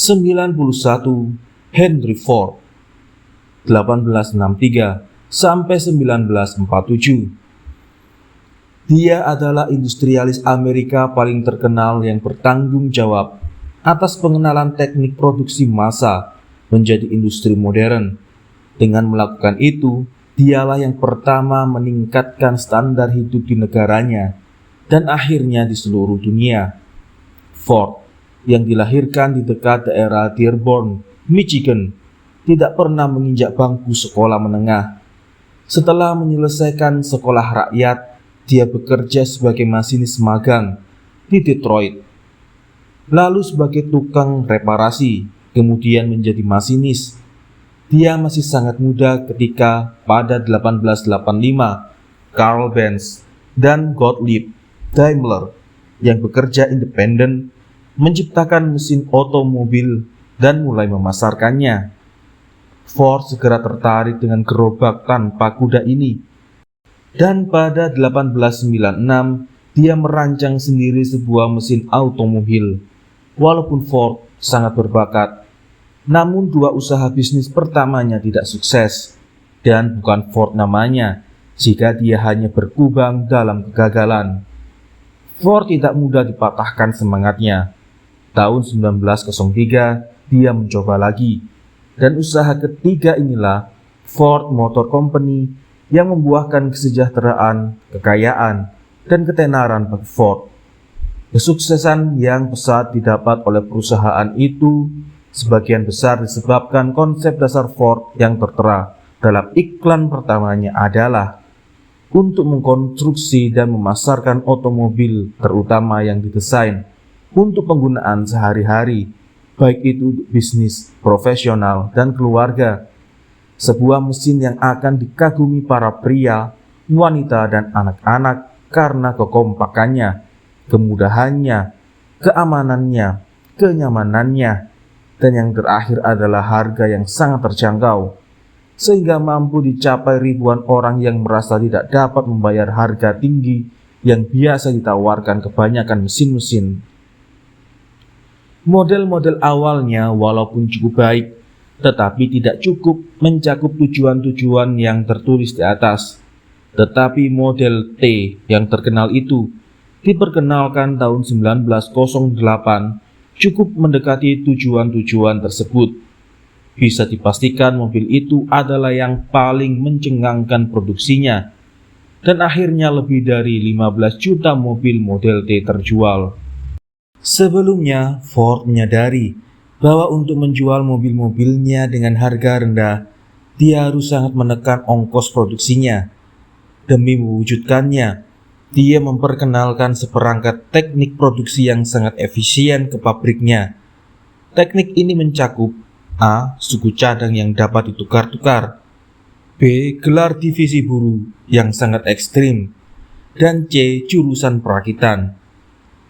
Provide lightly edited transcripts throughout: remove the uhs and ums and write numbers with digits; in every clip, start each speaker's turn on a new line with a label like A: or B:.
A: 91. Henry Ford 1863 sampai 1947. Dia adalah industrialis Amerika paling terkenal yang bertanggung jawab atas pengenalan teknik produksi massa menjadi industri modern. Dengan melakukan itu, dialah yang pertama meningkatkan standar hidup di negaranya dan akhirnya di seluruh dunia. Ford, yang dilahirkan di dekat daerah Dearborn, Michigan, tidak pernah menginjak bangku sekolah menengah. Setelah menyelesaikan sekolah rakyat, dia bekerja sebagai masinis magang di Detroit, lalu sebagai tukang reparasi, kemudian menjadi masinis. Dia masih sangat muda ketika pada 1885 Carl Benz dan Gottlieb Daimler yang bekerja independen menciptakan mesin otomobil dan mulai memasarkannya. Ford segera tertarik dengan gerobak tanpa kuda ini, dan pada 1896 dia merancang sendiri sebuah mesin automobil. Walaupun Ford sangat berbakat, namun dua usaha bisnis pertamanya tidak sukses, dan bukan Ford namanya jika dia hanya berkubang dalam kegagalan. Ford tidak mudah dipatahkan semangatnya. Tahun 1903 dia mencoba lagi, dan usaha ketiga inilah Ford Motor Company yang membuahkan kesejahteraan, kekayaan, dan ketenaran bagi Ford. Kesuksesan yang pesat didapat oleh perusahaan itu sebagian besar disebabkan konsep dasar Ford yang tertera dalam iklan pertamanya adalah untuk mengkonstruksi dan memasarkan otomobil terutama yang didesain untuk penggunaan sehari-hari, baik itu untuk bisnis, profesional, dan keluarga. Sebuah mesin yang akan dikagumi para pria, wanita, dan anak-anak karena kekompakannya, kemudahannya, keamanannya, kenyamanannya, dan yang terakhir adalah harga yang sangat terjangkau, sehingga mampu dicapai ribuan orang yang merasa tidak dapat membayar harga tinggi yang biasa ditawarkan kebanyakan mesin-mesin. Model-model awalnya walaupun cukup baik, tetapi tidak cukup mencakup tujuan-tujuan yang tertulis di atas. Tetapi model T yang terkenal itu diperkenalkan tahun 1908 cukup mendekati tujuan-tujuan tersebut. Bisa dipastikan mobil itu adalah yang paling mencengangkan produksinya, dan akhirnya lebih dari 15 juta mobil model T terjual. Sebelumnya, Ford menyadari bahwa untuk menjual mobil-mobilnya dengan harga rendah, dia harus sangat menekan ongkos produksinya. Demi mewujudkannya, dia memperkenalkan seperangkat teknik produksi yang sangat efisien ke pabriknya. Teknik ini mencakup A. Suku cadang yang dapat ditukar-tukar, B. Gelar divisi buruh yang sangat ekstrim, dan C. Jurusan perakitan.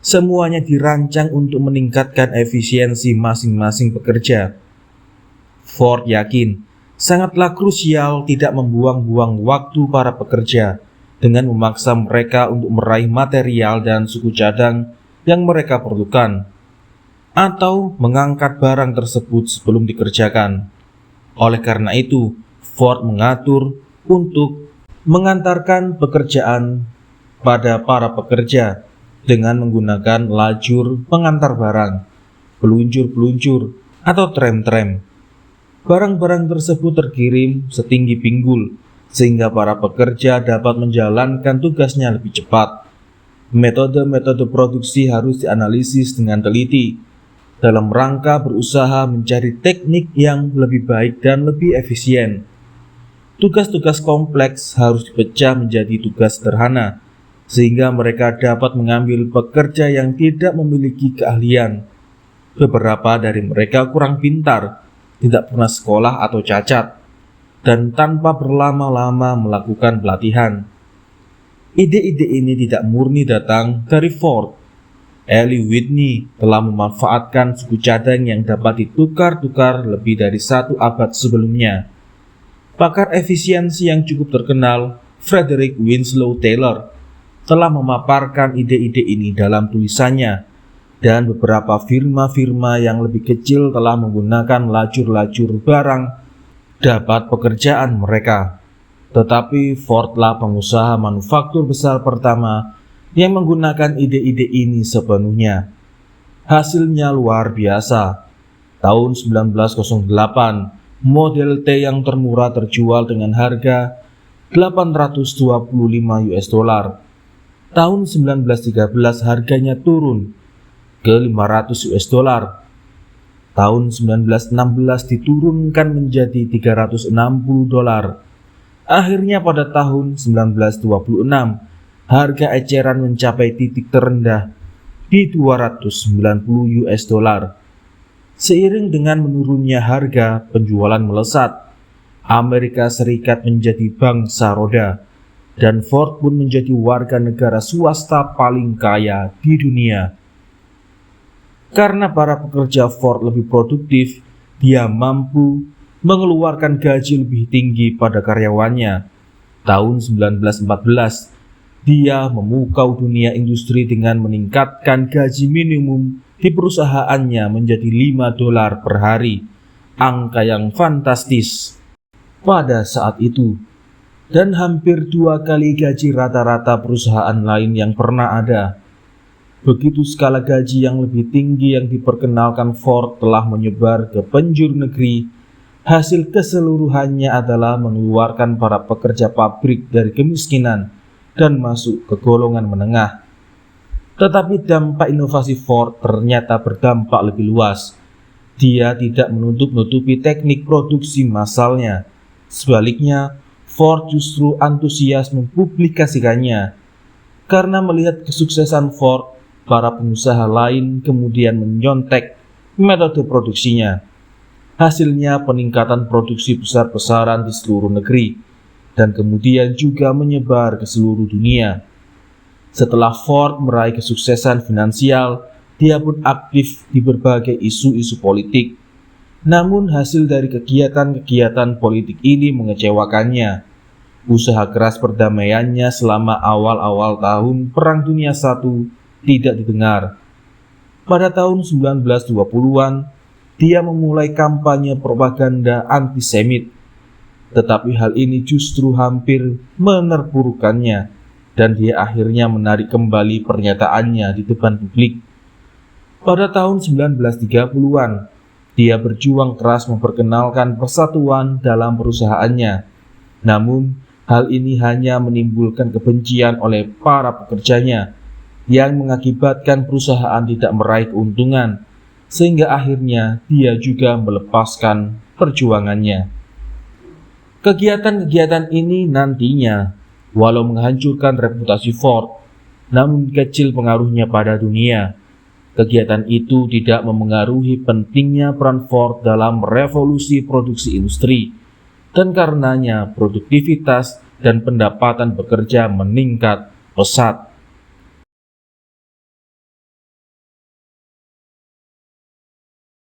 A: Semuanya dirancang untuk meningkatkan efisiensi masing-masing pekerja. Ford yakin sangatlah krusial tidak membuang-buang waktu para pekerja dengan memaksa mereka untuk meraih material dan suku cadang yang mereka perlukan, atau mengangkat barang tersebut sebelum dikerjakan. Oleh karena itu, Ford mengatur untuk mengantarkan pekerjaan pada para pekerja dengan menggunakan lajur pengantar barang, peluncur-peluncur, atau tram-tram. Barang-barang tersebut terkirim setinggi pinggul, sehingga para pekerja dapat menjalankan tugasnya lebih cepat. Metode-metode produksi harus dianalisis dengan teliti, dalam rangka berusaha mencari teknik yang lebih baik dan lebih efisien. Tugas-tugas kompleks harus dipecah menjadi tugas sederhana, sehingga mereka dapat mengambil pekerja yang tidak memiliki keahlian. Beberapa dari mereka kurang pintar, tidak pernah sekolah atau cacat, dan tanpa berlama-lama melakukan pelatihan. Ide-ide ini tidak murni datang dari Ford. Eli Whitney telah memanfaatkan suku cadang yang dapat ditukar-tukar lebih dari 1 abad sebelumnya. Pakar efisiensi yang cukup terkenal, Frederick Winslow Taylor, telah memaparkan ide-ide ini dalam tulisannya dan beberapa firma-firma yang lebih kecil telah menggunakan lajur-lajur barang dapat pekerjaan mereka. Tetapi Fordlah pengusaha manufaktur besar pertama yang menggunakan ide-ide ini sepenuhnya. Hasilnya luar biasa. Tahun 1908, Model T yang termurah terjual dengan harga $825. Tahun 1913 harganya turun ke $500. Tahun 1916 diturunkan menjadi $360. Akhirnya pada tahun 1926, harga eceran mencapai titik terendah di $290. Seiring dengan menurunnya harga, penjualan melesat. Amerika Serikat menjadi bangsa roda, dan Ford pun menjadi warga negara swasta paling kaya di dunia. Karena para pekerja Ford lebih produktif, dia mampu mengeluarkan gaji lebih tinggi pada karyawannya. Tahun 1914, dia memukau dunia industri dengan meningkatkan gaji minimum di perusahaannya menjadi $5 per hari, angka yang fantastis pada saat itu, dan hampir 2 kali gaji rata-rata perusahaan lain yang pernah ada. Begitu skala gaji yang lebih tinggi yang diperkenalkan Ford telah menyebar ke penjuru negeri, hasil keseluruhannya adalah mengeluarkan para pekerja pabrik dari kemiskinan dan masuk ke golongan menengah. Tetapi dampak inovasi Ford ternyata berdampak lebih luas. Dia tidak menutup-nutupi teknik produksi massalnya. Sebaliknya, Ford justru antusias mempublikasikannya. Karena melihat kesuksesan Ford, para pengusaha lain kemudian menyontek metode produksinya. Hasilnya peningkatan produksi besar-besaran di seluruh negeri, dan kemudian juga menyebar ke seluruh dunia. Setelah Ford meraih kesuksesan finansial, dia pun aktif di berbagai isu-isu politik. Namun hasil dari kegiatan-kegiatan politik ini mengecewakannya. Usaha keras perdamaiannya selama awal-awal tahun Perang Dunia I tidak didengar. Pada tahun 1920-an, dia memulai kampanye propaganda antisemit. Tetapi hal ini justru hampir menerpurukannya, dan dia akhirnya menarik kembali pernyataannya di depan publik. Pada tahun 1930-an, dia berjuang keras memperkenalkan persatuan dalam perusahaannya. Namun, hal ini hanya menimbulkan kebencian oleh para pekerjanya, yang mengakibatkan perusahaan tidak meraih keuntungan, sehingga akhirnya dia juga melepaskan perjuangannya. Kegiatan-kegiatan ini nantinya, walau menghancurkan reputasi Ford, namun kecil pengaruhnya pada dunia. Kegiatan itu tidak memengaruhi pentingnya peran Ford dalam revolusi produksi industri, dan karenanya produktivitas dan pendapatan pekerja meningkat pesat.